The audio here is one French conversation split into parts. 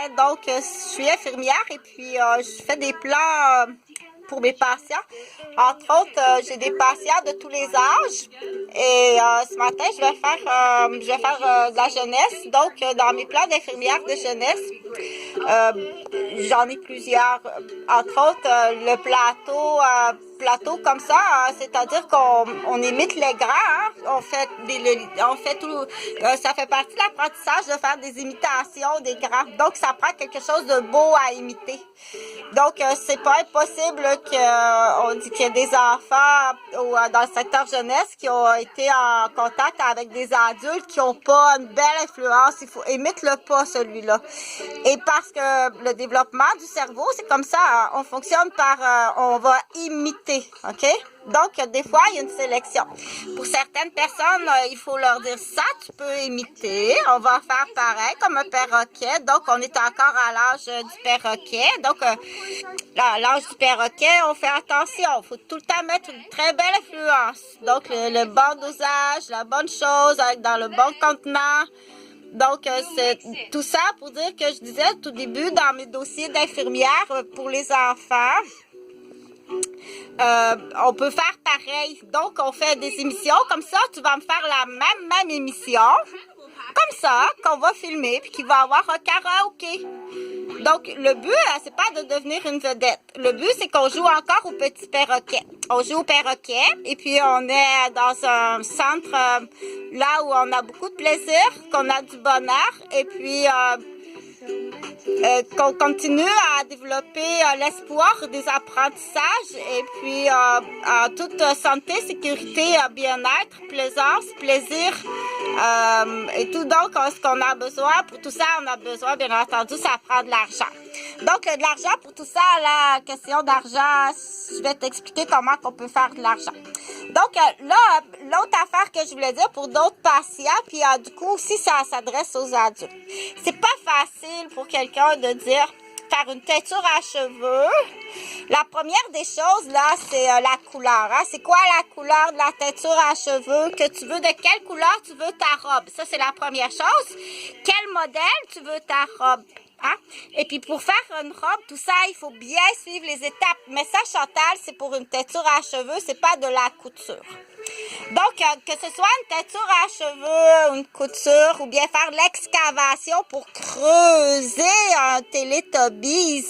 matin. Donc, je suis infirmière et puis je fais des plans pour mes patients. Entre autres, j'ai des patients de tous les âges. Et ce matin, je vais faire de la jeunesse. Donc, dans mes plans d'infirmière de jeunesse, j'en ai plusieurs. Entre autres, le plateau comme ça, hein, c'est-à-dire qu'on imite les grands. Hein? On fait tout. Ça fait partie de l'apprentissage de faire des imitations des grands. Donc, ça prend quelque chose de beau à imiter. Donc, c'est pas impossible on dit qu'il y a des enfants dans le secteur jeunesse qui ont été en contact avec des adultes qui n'ont pas une belle influence. Imite-le pas, celui-là. Et parce que le développement du cerveau, c'est comme ça, hein, on fonctionne on va imiter, OK? Donc, des fois, il y a une sélection. Pour certaines personnes, il faut leur dire ça, tu peux imiter. On va faire pareil comme un perroquet. Donc, on est encore à l'âge du perroquet. Donc, à l'âge du perroquet, on fait attention. Il faut tout le temps mettre une très belle influence. Donc, le bon dosage, la bonne chose, dans le bon contenant. Donc, c'est tout ça pour dire que je disais au tout début, dans mes dossiers d'infirmière pour les enfants, on peut faire pareil. Donc, on fait des émissions comme ça. Tu vas me faire la même émission, comme ça, qu'on va filmer, puis qu'il va avoir un karaoké. Donc, le but, c'est pas de devenir une vedette. Le but, c'est qu'on joue encore au petit perroquet. On joue au perroquet, et puis on est dans un centre là où on a beaucoup de plaisir, qu'on a du bonheur, et puis qu'on continue à développer l'espoir des apprentissages et puis en toute santé, sécurité, bien-être, plaisance, plaisir et tout. Donc, ce qu'on a besoin, pour tout ça, on a besoin, bien entendu, ça prend de l'argent. Donc, de l'argent, pour tout ça, la question d'argent, je vais t'expliquer comment on peut faire de l'argent. Donc, là, l'autre affaire que je voulais dire pour d'autres patients, puis du coup aussi, ça s'adresse aux adultes. C'est pas facile pour quelqu'un de dire faire une teinture à cheveux. La première des choses, là, c'est la couleur. Hein? C'est quoi la couleur de la teinture à cheveux? Que tu veux, de quelle couleur tu veux ta robe? Ça, c'est la première chose. Quel modèle tu veux ta robe? Hein? Et puis, pour faire une robe, tout ça, il faut bien suivre les étapes. Mais ça, Chantal, c'est pour une teinture à cheveux, c'est pas de la couture. Donc, que ce soit une teinture à cheveux, une couture, ou bien faire l'excavation pour creuser un Teletubbies,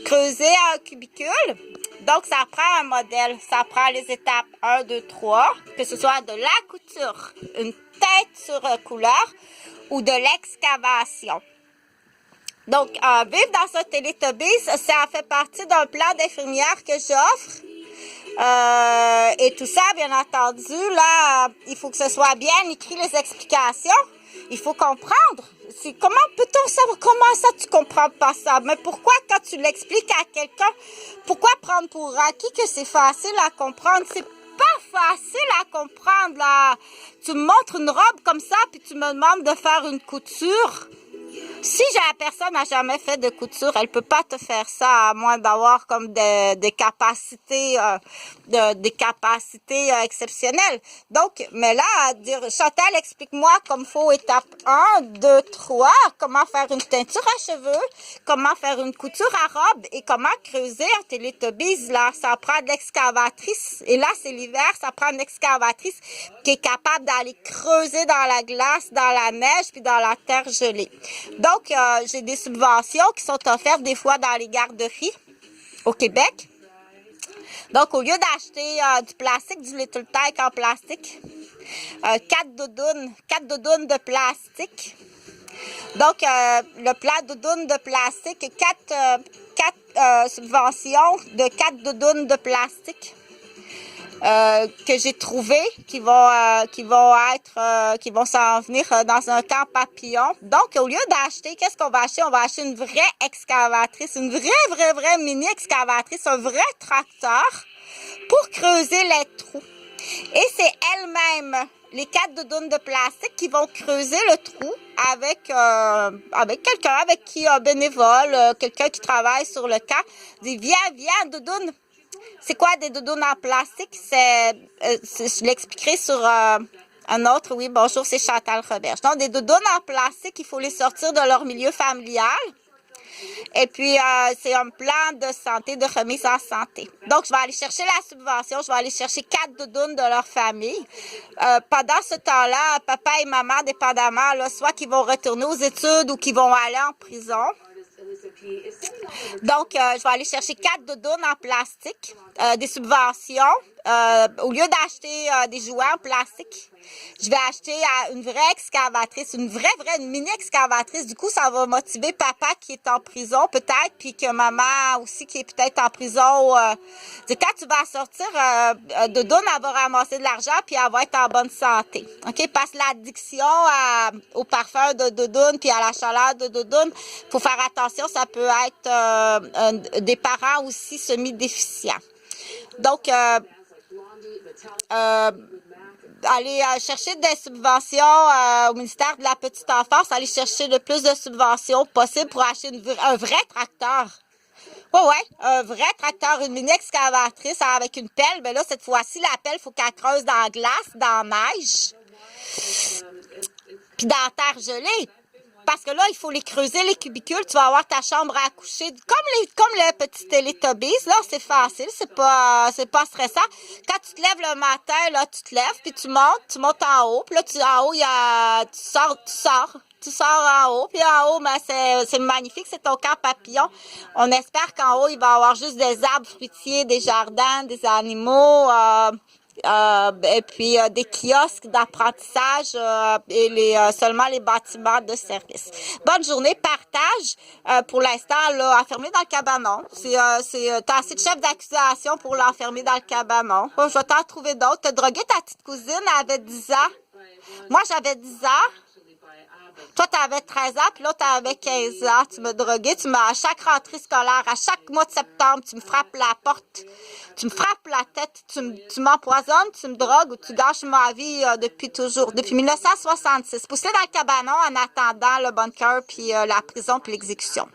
creuser un cubicule. Donc, ça prend un modèle, ça prend les étapes 1, 2, 3, que ce soit de la couture, une teinture couleur ou de l'excavation. Donc, vivre dans un Teletubbies, ça fait partie d'un plan d'infirmière que j'offre. Et tout ça, bien entendu, là, il faut que ce soit bien écrit, les explications. Il faut comprendre. Comment peut-on savoir? Comment ça, tu comprends pas ça? Mais pourquoi, quand tu l'expliques à quelqu'un, pourquoi prendre pour acquis que c'est facile à comprendre? C'est pas facile à comprendre, là. Tu me montres une robe comme ça, puis tu me demandes de faire une couture. Si la personne n'a jamais fait de couture, elle peut pas te faire ça à moins d'avoir comme des capacités exceptionnelles. Donc, mais là, dire Chantal, explique-moi comme faut étape 1, 2, 3, comment faire une teinture à cheveux, comment faire une couture à robe et comment creuser un Teletubbies. Là, ça prend de l'excavatrice. Et là, c'est l'hiver, ça prend une excavatrice qui est capable d'aller creuser dans la glace, dans la neige puis dans la terre gelée. Donc, j'ai des subventions qui sont offertes des fois dans les garderies au Québec. Donc, au lieu d'acheter du plastique, du Little Tyke en plastique, 4 doudounes de plastique. Donc, le plan doudoune de plastique, 4 subventions de 4 doudounes de plastique. Que j'ai trouvé qui vont s'en venir dans un camp papillon. Donc, au lieu d'acheter, qu'est-ce qu'on va acheter? On va acheter une vraie excavatrice, une vraie mini excavatrice, un vrai tracteur pour creuser les trous. Et c'est elle-même, les 4 doudounes de plastique qui vont creuser le trou avec quelqu'un, avec qui un bénévole, quelqu'un qui travaille sur le camp, dit viens doudoune. C'est quoi des doudounes en plastique? Je l'expliquerai sur un autre. Oui, bonjour, c'est Chantal Roberge. Donc, des doudounes en plastique, il faut les sortir de leur milieu familial. Et puis, c'est un plan de santé, de remise en santé. Donc, je vais aller chercher la subvention. Je vais aller chercher 4 doudounes de leur famille. Pendant ce temps-là, papa et maman, dépendamment, là, soit qu'ils vont retourner aux études ou qu'ils vont aller en prison. Donc, je vais aller chercher 4 doudounes en plastique, des subventions. Au lieu d'acheter des jouets en plastique, je vais acheter une vraie excavatrice, une mini excavatrice. Du coup, ça va motiver papa qui est en prison peut-être, puis que maman aussi qui est peut-être en prison. Quand tu vas sortir, doudoune, elle va ramasser de l'argent, puis elle va être en bonne santé. OK? Parce que l'addiction au parfum de doudoune, puis à la chaleur de doudoune, faut faire attention, ça peut être des parents aussi semi-déficients. Donc, aller chercher des subventions au ministère de la Petite Enfance, aller chercher le plus de subventions possible pour acheter un vrai tracteur. Ouais, un vrai tracteur, une mini-excavatrice avec une pelle. Mais là, cette fois-ci, la pelle, il faut qu'elle creuse dans la glace, dans la neige, puis dans la terre gelée. Parce que là, il faut les creuser, les cubicules. Tu vas avoir ta chambre à coucher. Comme les petits Teletubbies, là, c'est facile. C'est pas stressant. Quand tu te lèves le matin, là, tu te lèves, puis tu montes en haut. Puis là, en haut, tu sors en haut. Puis en haut, ben, c'est magnifique. C'est ton camp papillon. On espère qu'en haut, il va y avoir juste des arbres fruitiers, des jardins, des animaux, et puis des kiosques d'apprentissage et seulement les bâtiments de service. Bonne journée, partage. Pour l'instant, là, enfermé dans le cabanon. T'as assez de chefs d'accusation pour l'enfermer dans le cabanon. Je vais t'en trouver d'autres. T'as drogué ta petite cousine, elle avait 10 ans. Moi, j'avais 10 ans. Toi, tu avais 13 ans, puis l'autre, tu avais 15 ans. Tu me droguais. À chaque rentrée scolaire, à chaque mois de septembre, tu me frappes la porte. Tu me frappes la tête. Tu m'empoisonnes, tu me drogues ou tu gâches ma vie depuis toujours. Depuis 1966. Poussé dans le cabanon en attendant le bunker, puis la prison, puis l'exécution.